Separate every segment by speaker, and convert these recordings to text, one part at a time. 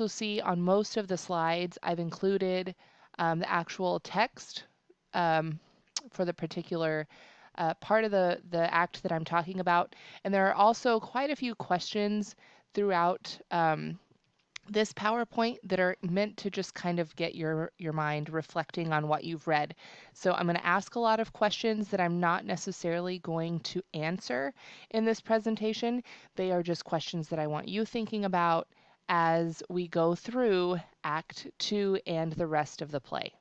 Speaker 1: So see on most of the slides, I've included the actual text um, for the particular part of the act that I'm talking about. And there are also quite a few questions throughout this PowerPoint that are meant to just kind of get your mind reflecting on what you've read. So I'm going to ask a lot of questions that I'm not necessarily going to answer in this presentation. They are just questions that I want you thinking about as we go through Act 2 and the rest of the play.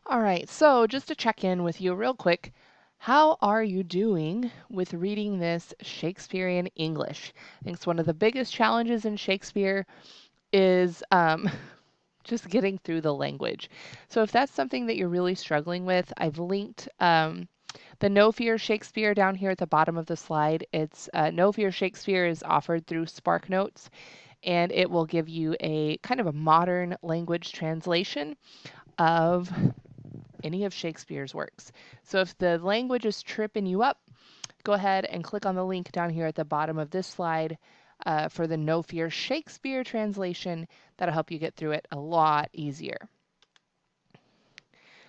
Speaker 1: All right, so just to check in with you real quick, how are you doing with reading this Shakespearean English? I think it's one of the biggest challenges in Shakespeare is just getting through the language. So if that's something that you're really struggling with, I've linked the No Fear Shakespeare down here at the bottom of the slide. It's No Fear Shakespeare is offered through SparkNotes, and it will give you a kind of a modern language translation of any of Shakespeare's works. So if the language is tripping you up, go ahead and click on the link down here at the bottom of this slide for the No Fear Shakespeare translation. That'll help you get through it a lot easier.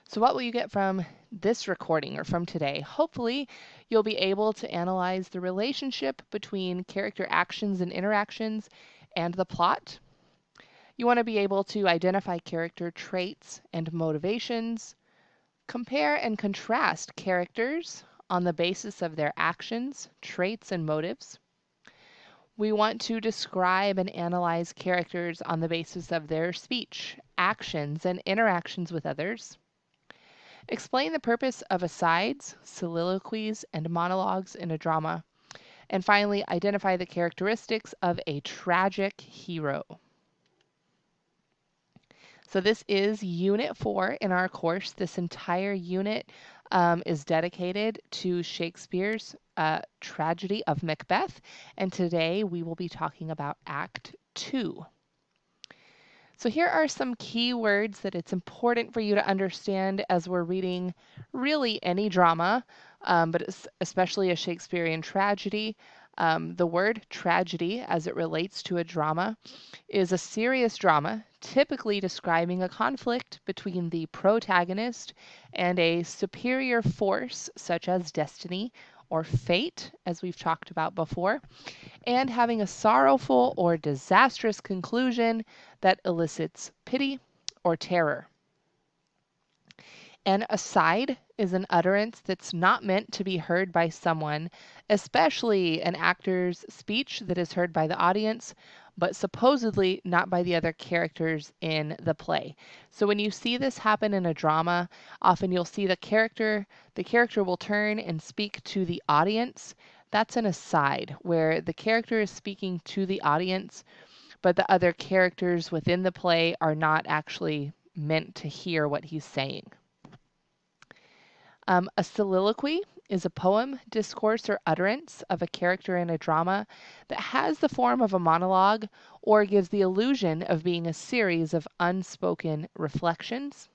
Speaker 1: So what will you get from this recording or from today? Hopefully you'll be able to analyze the relationship between character actions and interactions and the plot. You want to be able to identify character traits and motivations, compare and contrast characters on the basis of their actions, traits, and motives. We want to describe and analyze characters on the basis of their speech, actions, and interactions with others. Explain the purpose of asides, soliloquies, and monologues in a drama. And finally, identify the characteristics of a tragic hero. So this is Unit 4 in our course. This entire unit is dedicated to Shakespeare's tragedy of Macbeth, and today we will be talking about Act 2. So here are some key words that it's important for you to understand as we're reading really any drama, but especially a Shakespearean tragedy. The word tragedy, as it relates to a drama, is a serious drama, typically describing a conflict between the protagonist and a superior force, such as destiny or fate, as we've talked about before, and having a sorrowful or disastrous conclusion that elicits pity or terror. An aside is an utterance that's not meant to be heard by someone, especially an actor's speech that is heard by the audience, but supposedly not by the other characters in the play. So when you see this happen in a drama, often you'll see the character will turn and speak to the audience. That's an aside where the character is speaking to the audience, but the other characters within the play are not actually meant to hear what he's saying. A soliloquy is a poem, discourse, or utterance of a character in a drama that has the form of a monologue or gives the illusion of being a series of unspoken reflections.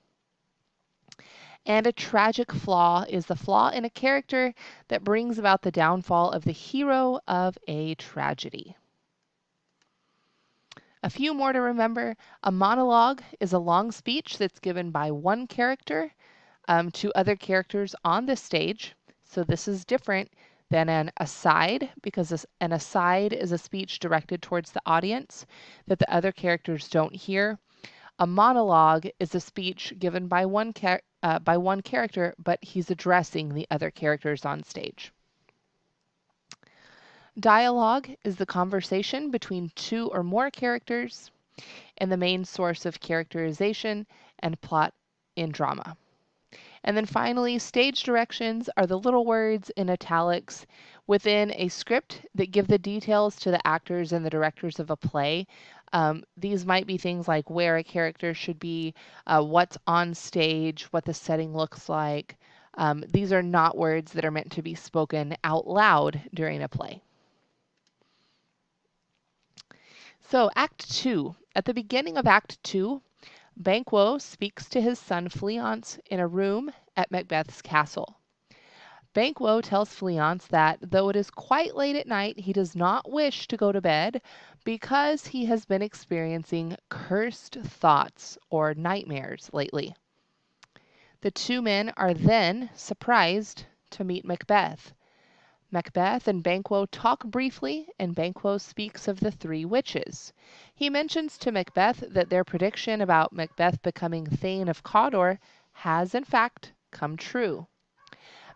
Speaker 1: And a tragic flaw is the flaw in a character that brings about the downfall of the hero of a tragedy. A few more to remember. A monologue is a long speech that's given by one character to other characters on the stage. So this is different than an aside, because an aside is a speech directed towards the audience that the other characters don't hear. A monologue is a speech given by one character, but he's addressing the other characters on stage. Dialogue is the conversation between two or more characters and the main source of characterization and plot in drama. And then finally, stage directions are the little words in italics within a script that give the details to the actors and the directors of a play. These might be things like where a character should be, what's on stage, what the setting looks like. These are not words that are meant to be spoken out loud during a play. So Act 2. At the beginning of Act 2, Banquo speaks to his son Fleance in a room at Macbeth's castle. Banquo tells Fleance that though it is quite late at night, he does not wish to go to bed because he has been experiencing cursed thoughts or nightmares lately. The two men are then surprised to meet Macbeth. Macbeth and Banquo talk briefly, and Banquo speaks of the three witches. He mentions to Macbeth that their prediction about Macbeth becoming Thane of Cawdor has in fact come true.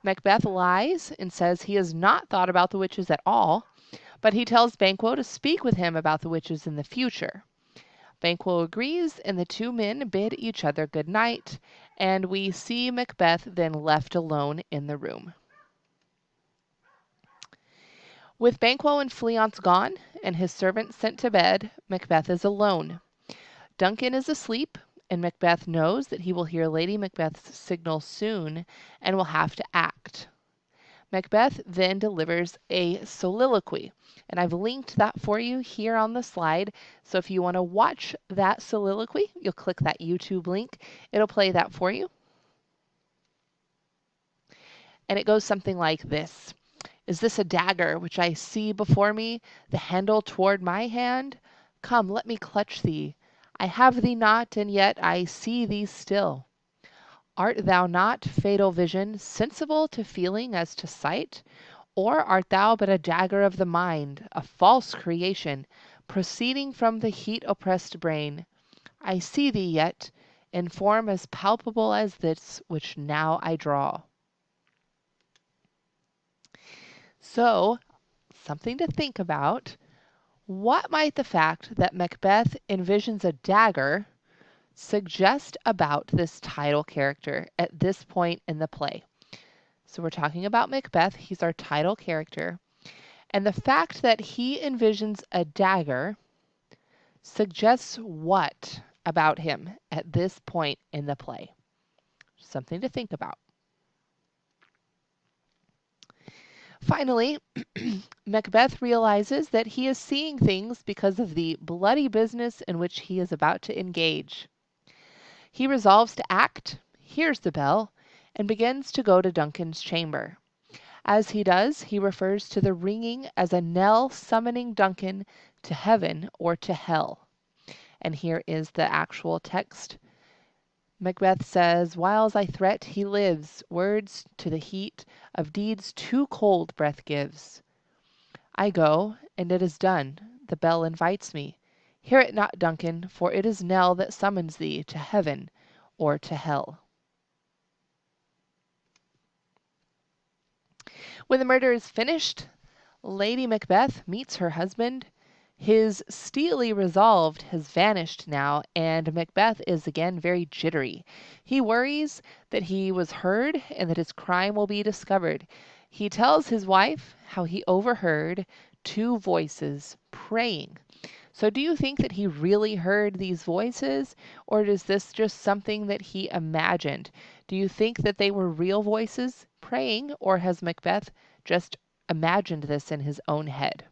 Speaker 1: Macbeth lies and says he has not thought about the witches at all, but he tells Banquo to speak with him about the witches in the future. Banquo agrees, and the two men bid each other good night, and we see Macbeth then left alone in the room. With Banquo and Fleance gone, and his servants sent to bed, Macbeth is alone. Duncan is asleep, and Macbeth knows that he will hear Lady Macbeth's signal soon and will have to act. Macbeth then delivers a soliloquy, and I've linked that for you here on the slide. So if you want to watch that soliloquy, you'll click that YouTube link. It'll play that for you. And it goes something like this. Is this a dagger which I see before me, the handle toward my hand? Come, let me clutch thee. I have thee not, and yet I see thee still. Art thou not, fatal vision, sensible to feeling as to sight? Or art thou but a dagger of the mind, a false creation, proceeding from the heat oppressed brain? I see thee yet, in form as palpable as this which now I draw. So, something to think about. What might the fact that Macbeth envisions a dagger suggest about this title character at this point in the play? So we're talking about Macbeth. He's our title character. And the fact that he envisions a dagger suggests what about him at this point in the play? Something to think about. Finally, Macbeth realizes that he is seeing things because of the bloody business in which he is about to engage. He resolves to act, hears the bell, and begins to go to Duncan's chamber. As he does, he refers to the ringing as a knell summoning Duncan to heaven or to hell. And here is the actual text. Macbeth says, "Whiles I threat, he lives. Words to the heat of deeds too cold breath gives. I go, and it is done. The bell invites me. Hear it not, Duncan, for it is knell that summons thee to heaven or to hell." When the murder is finished, Lady Macbeth meets her husband. His steely resolve has vanished now, and Macbeth is again very jittery. He worries that he was heard and that his crime will be discovered. He tells his wife how he overheard two voices praying. So do you think that he really heard these voices, or is this just something that he imagined? Do you think that they were real voices praying, or has Macbeth just imagined this in his own head?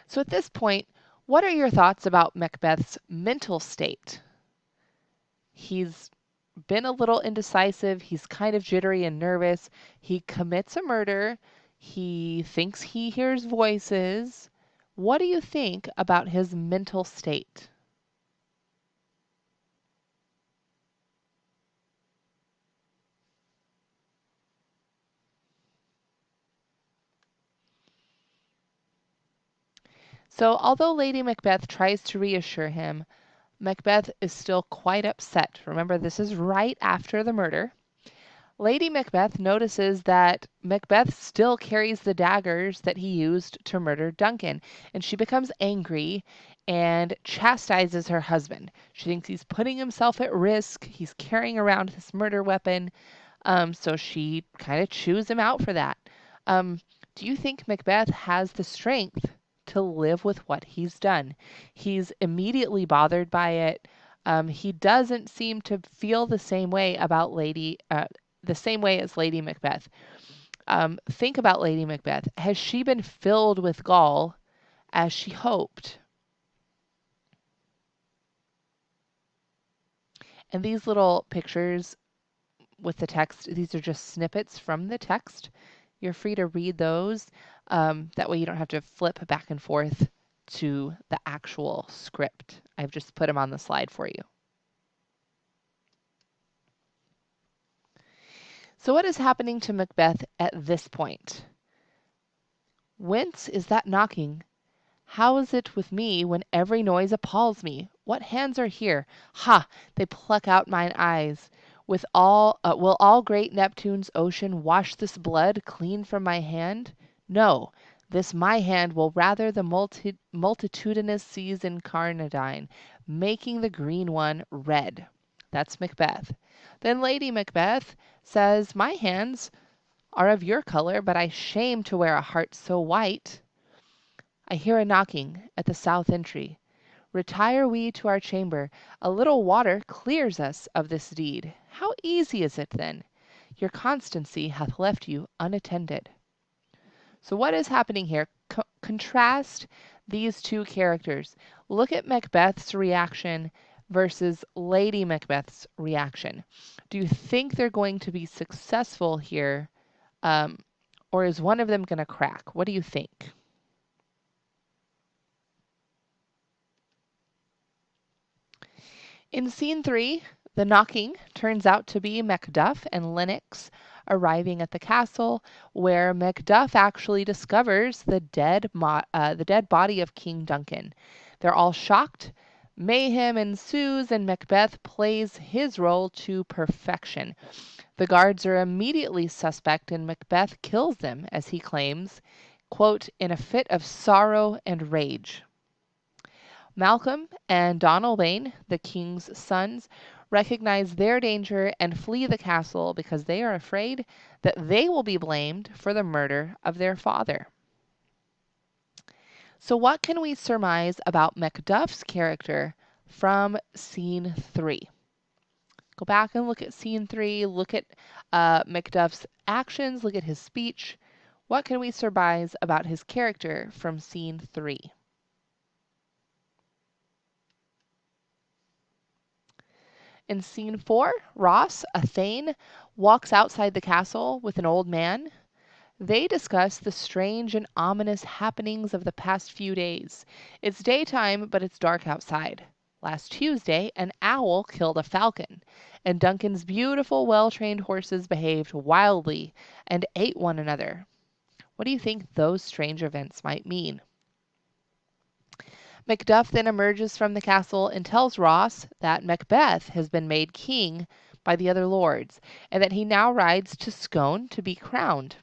Speaker 1: So at this point, what are your thoughts about Macbeth's mental state? He's been a little indecisive. He's kind of jittery and nervous. He commits a murder. He thinks he hears voices. What do you think about his mental state? So, although Lady Macbeth tries to reassure him, Macbeth is still quite upset. Remember, this is right after the murder. Lady Macbeth notices that Macbeth still carries the daggers that he used to murder Duncan, and she becomes angry and chastises her husband. She thinks he's putting himself at risk. He's carrying around this murder weapon. So she kind of chews him out for that. Um, do you think Macbeth has the strength to live with what he's done? He's immediately bothered by it. He doesn't seem to feel the same way about the same way as Lady Macbeth. Think about Lady Macbeth. Has she been filled with gall, as she hoped? And these little pictures with the text, these are just snippets from the text. You're free to read those. That way you don't have to flip back and forth to the actual script. I've just put them on the slide for you. So what is happening to Macbeth at this point? Whence is that knocking? How is it with me when every noise appalls me? What hands are here? Ha! They pluck out mine eyes. Will all great Neptune's ocean wash this blood clean from my hand? No, this my hand will rather the multitudinous seas incarnadine, making the green one red. That's Macbeth. Then Lady Macbeth says, my hands are of your color, but I shame to wear a heart so white. I hear a knocking at the south entry. Retire we to our chamber. A little water clears us of this deed. How easy is it then? Your constancy hath left you unattended. So what is happening here? Contrast these two characters. Look at Macbeth's reaction versus Lady Macbeth's reaction. Do you think they're going to be successful here, or is one of them going to crack? What do you think? In scene 3, the knocking turns out to be Macduff and Lennox arriving at the castle, where Macduff actually discovers the dead body of King Duncan. They're all shocked. Mayhem ensues, and Macbeth plays his role to perfection. The guards are immediately suspect, and Macbeth kills them, as he claims, quote, in a fit of sorrow and rage. Malcolm and Donalbain, the king's sons, recognize their danger and flee the castle because they are afraid that they will be blamed for the murder of their father. So what can we surmise about Macduff's character from scene 3? Go back and look at scene 3, look at Macduff's actions, look at his speech. What can we surmise about his character from scene 3? In scene 4, Ross, a thane, walks outside the castle with an old man. They discuss the strange and ominous happenings of the past few days. It's daytime, but it's dark outside. Last Tuesday, an owl killed a falcon, and Duncan's beautiful, well-trained horses behaved wildly and ate one another. What do you think those strange events might mean? Macduff then emerges from the castle and tells Ross that Macbeth has been made king by the other lords, and that he now rides to Scone to be crowned.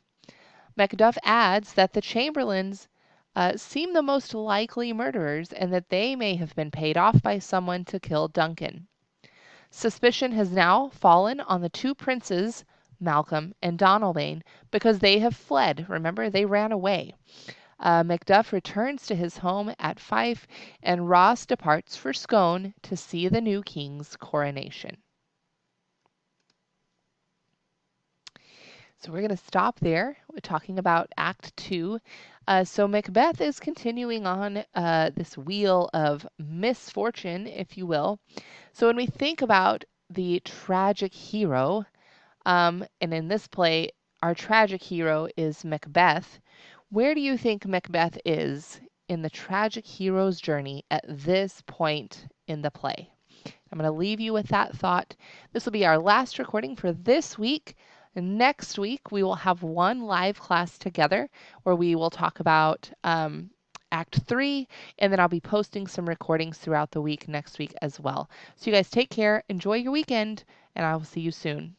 Speaker 1: Macduff adds that the chamberlains seem the most likely murderers, and that they may have been paid off by someone to kill Duncan. Suspicion has now fallen on the two princes, Malcolm and Donalbain, because they have fled. Remember, they ran away. Macduff returns to his home at Fife, and Ross departs for Scone to see the new king's coronation. So we're going to stop there. We're talking about Act 2. So Macbeth is continuing on this wheel of misfortune, if you will. So when we think about the tragic hero, and in this play, our tragic hero is Macbeth. Where do you think Macbeth is in the tragic hero's journey at this point in the play? I'm going to leave you with that thought. This will be our last recording for this week. Next week, we will have one live class together where we will talk about Act 3, and then I'll be posting some recordings throughout the week next week as well. So you guys take care, enjoy your weekend, and I will see you soon.